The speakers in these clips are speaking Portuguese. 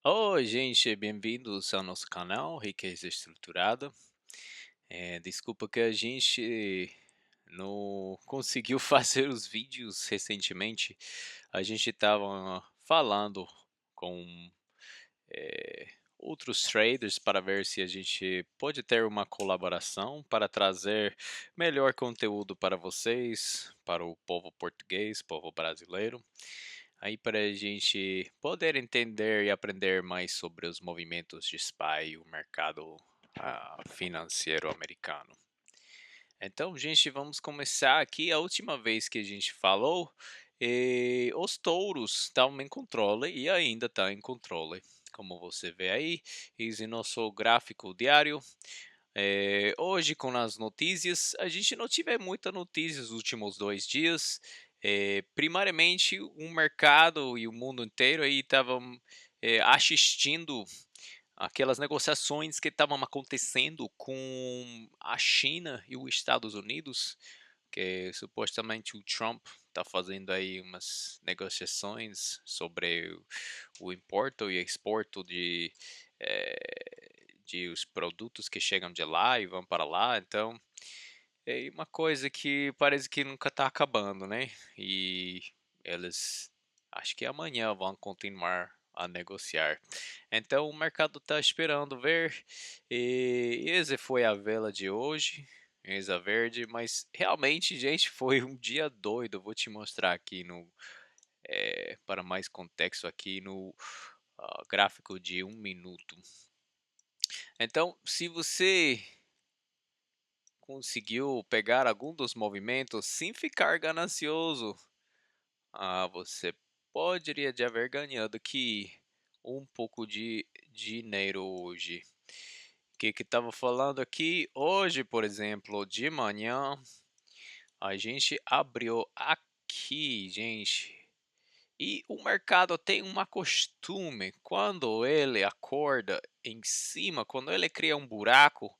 Oi, gente, bem-vindos ao nosso canal Riqueza Estruturada. Desculpa que a gente não conseguiu fazer os vídeos recentemente. A gente estava falando com eh, outros traders para ver se a gente pode ter uma colaboração para trazer melhor conteúdo para vocês, para o povo português, povo brasileiro. Aí para a gente poder entender e aprender mais sobre os movimentos de SPY e o mercado financeiro americano. Então, gente, vamos começar aqui. A última vez que a gente falou, os touros estavam em controle e ainda está em controle. Como você vê aí, esse nosso gráfico diário. Hoje, com as notícias, a gente não tive muita notícia nos últimos 2 dias. Primariamente, o mercado e o mundo inteiro aí estavam assistindo aquelas negociações que estavam acontecendo com a China e os Estados Unidos, que supostamente o Trump está fazendo aí umas negociações sobre o importo e exporto de os produtos que chegam de lá e vão para lá. Então, é uma coisa que parece que nunca está acabando, né? E eles, acho que amanhã vão continuar a negociar. Então, o mercado está esperando ver. E esse foi a vela de hoje, essa verde. Mas realmente, gente, foi um dia doido. Vou te mostrar aqui para mais contexto aqui no gráfico de 1 minuto. Então, se você conseguiu pegar algum dos movimentos sem ficar ganancioso, você poderia de haver ganhado aqui um pouco de dinheiro hoje. O que estava falando aqui? Hoje, por exemplo, de manhã, a gente abriu aqui, gente. E o mercado tem uma costume, quando ele acorda em cima, quando ele cria um buraco,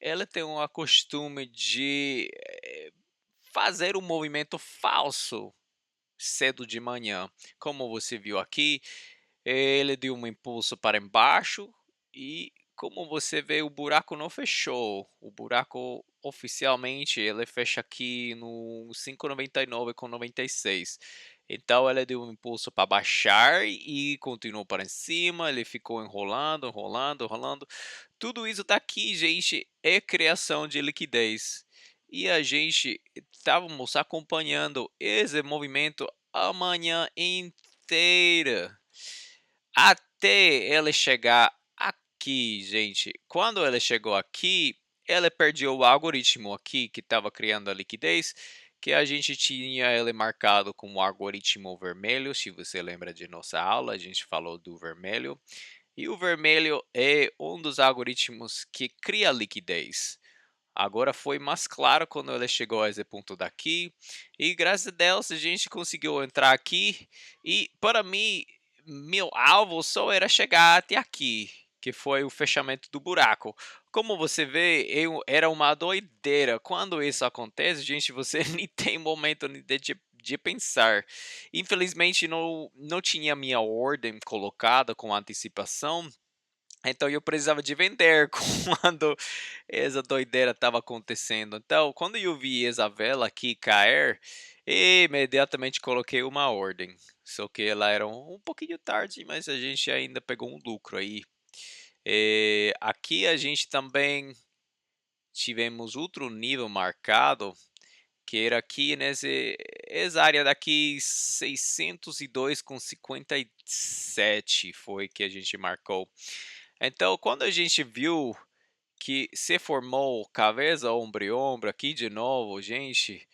ele tem uma costume de fazer um movimento falso cedo de manhã. Como você viu aqui, ele deu um impulso para embaixo e como você vê, o buraco não fechou. O buraco oficialmente ele fecha aqui no 5,99,96. Então ele deu um impulso para baixar e continuou para cima. Ele ficou enrolando, enrolando, enrolando. Tudo isso daqui, gente, é criação de liquidez. E a gente estávamos acompanhando esse movimento a manhã inteira até ele chegar aqui, gente. Quando ele chegou aqui, ele perdeu o algoritmo aqui que estava criando a liquidez, que a gente tinha ele marcado como algoritmo vermelho. Se você lembra de nossa aula, a gente falou do vermelho. E o vermelho é um dos algoritmos que cria liquidez. Agora foi mais claro quando ele chegou a esse ponto daqui. E graças a Deus a gente conseguiu entrar aqui. E para mim, meu alvo só era chegar até aqui, que foi o fechamento do buraco. Como você vê, era uma doideira. Quando isso acontece, gente, você nem tem momento de pensar. Infelizmente, não tinha minha ordem colocada com antecipação. Então eu precisava de vender quando essa doideira estava acontecendo. Então, quando eu vi essa vela aqui cair, imediatamente coloquei uma ordem. Só que ela era um pouquinho tarde, mas a gente ainda pegou um lucro aí. Aqui a gente também tivemos outro nível marcado, que era aqui essa área daqui 602,57 foi que a gente marcou. Então, quando a gente viu que se formou cabeça, ombro e ombro aqui de novo, gente,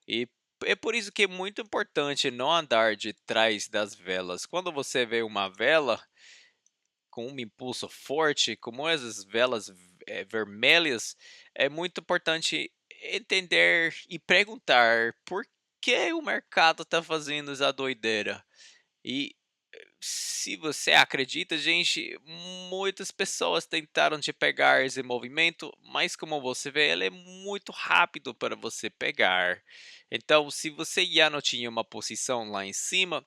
e é por isso que é muito importante não andar de trás das velas. Quando você vê uma vela com um impulso forte, como essas velas vermelhas, é muito importante entender e perguntar por que o mercado está fazendo essa doideira. E se você acredita, gente, muitas pessoas tentaram te pegar esse movimento, mas como você vê, ele é muito rápido para você pegar. Então, se você já não tinha uma posição lá em cima,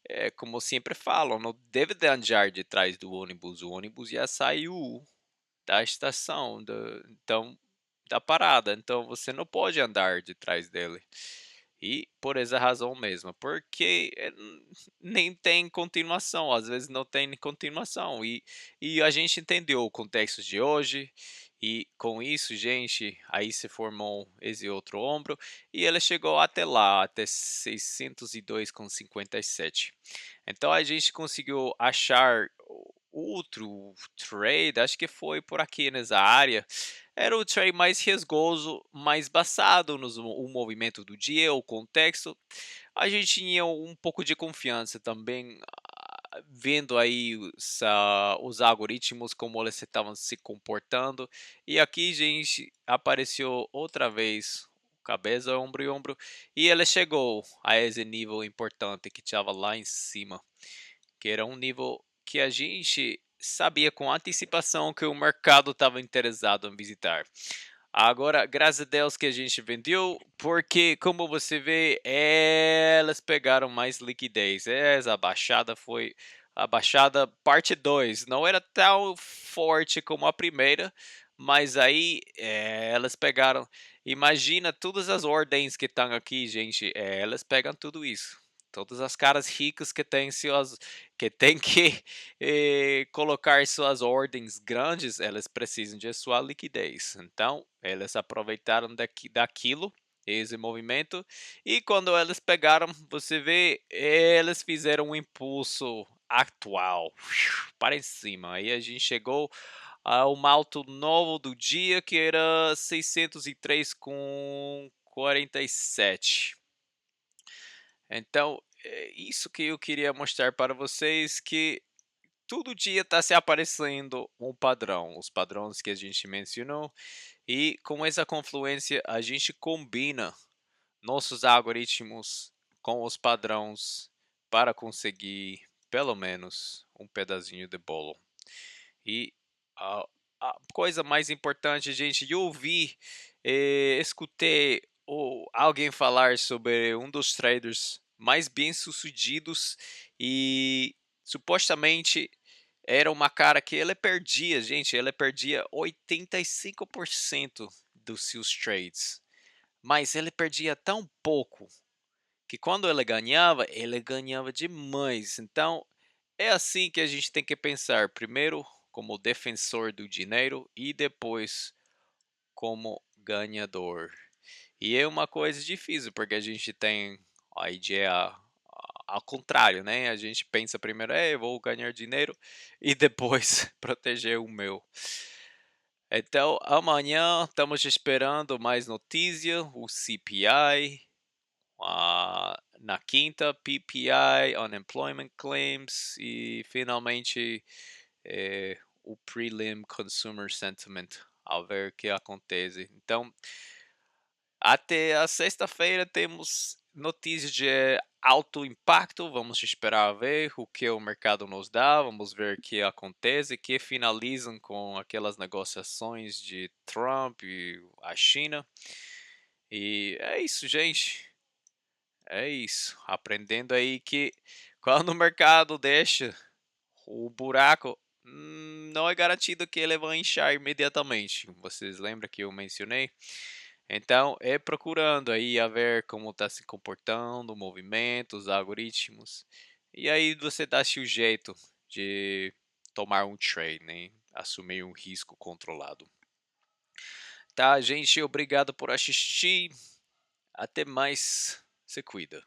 é como sempre falam, não deve de andar de trás do ônibus, o ônibus já saiu da estação, então da parada, então você não pode andar de trás dele. E por essa razão mesmo, porque nem tem continuação, às vezes não tem continuação. E a gente entendeu o contexto de hoje, e com isso, gente, aí se formou esse outro ombro, e ele chegou até lá, até 602,57. Então a gente conseguiu achar outro trade, acho que foi por aqui nessa área. Era o trade mais riscoso, mais basado no o movimento do dia, o contexto. A gente tinha um pouco de confiança também, vendo aí os algoritmos, como eles estavam se comportando. E aqui, gente, apareceu outra vez cabeça, ombro e ombro, e ele chegou a esse nível importante que estava lá em cima, que era um nível que a gente sabia com antecipação que o mercado estava interessado em visitar. Agora, graças a Deus que a gente vendeu, porque como você vê, elas pegaram mais liquidez. Essa baixada foi a baixada parte 2. Não era tão forte como a primeira, mas aí elas pegaram. Imagina todas as ordens que estão aqui, gente. Elas pegam tudo isso. Todas as caras ricas que tem que colocar suas ordens grandes, elas precisam de sua liquidez. Então, elas aproveitaram daquilo, esse movimento, e quando elas pegaram, você vê, elas fizeram um impulso atual para em cima. Aí a gente chegou ao alto novo do dia, que era 603,47. Então, é isso que eu queria mostrar para vocês, que todo dia está se aparecendo um padrão, os padrões que a gente mencionou, e com essa confluência a gente combina nossos algoritmos com os padrões para conseguir pelo menos um pedacinho de bolo. E a, a coisa mais importante, gente, eu ouvi, escutei alguém falar sobre um dos traders mais bem-sucedidos, e supostamente era uma cara que ele perdia, gente, ele perdia 85% dos seus trades, mas ele perdia tão pouco que quando ele ganhava demais. Então, é assim que a gente tem que pensar, primeiro como defensor do dinheiro e depois como ganhador. E é uma coisa difícil, porque a gente tem a ideia ao contrário, né? A gente pensa primeiro, eu vou ganhar dinheiro e depois proteger o meu. Então, amanhã estamos esperando mais notícia, o CPI, na quinta, PPI, Unemployment Claims e finalmente o Prelim Consumer Sentiment, a ver o que acontece. Então, até a sexta-feira temos notícias de alto impacto. Vamos esperar a ver o que o mercado nos dá. Vamos ver o que acontece, que finalizam com aquelas negociações de Trump e a China. E é isso, gente. É isso. Aprendendo aí que quando o mercado deixa o buraco, não é garantido que ele vai inchar imediatamente. Vocês lembram que eu mencionei? Então, é procurando aí a ver como está se comportando, o movimento, os algoritmos. E aí você dá-se o jeito de tomar um trade, né? Assumir um risco controlado. Tá, gente? Obrigado por assistir. Até mais. Se cuida.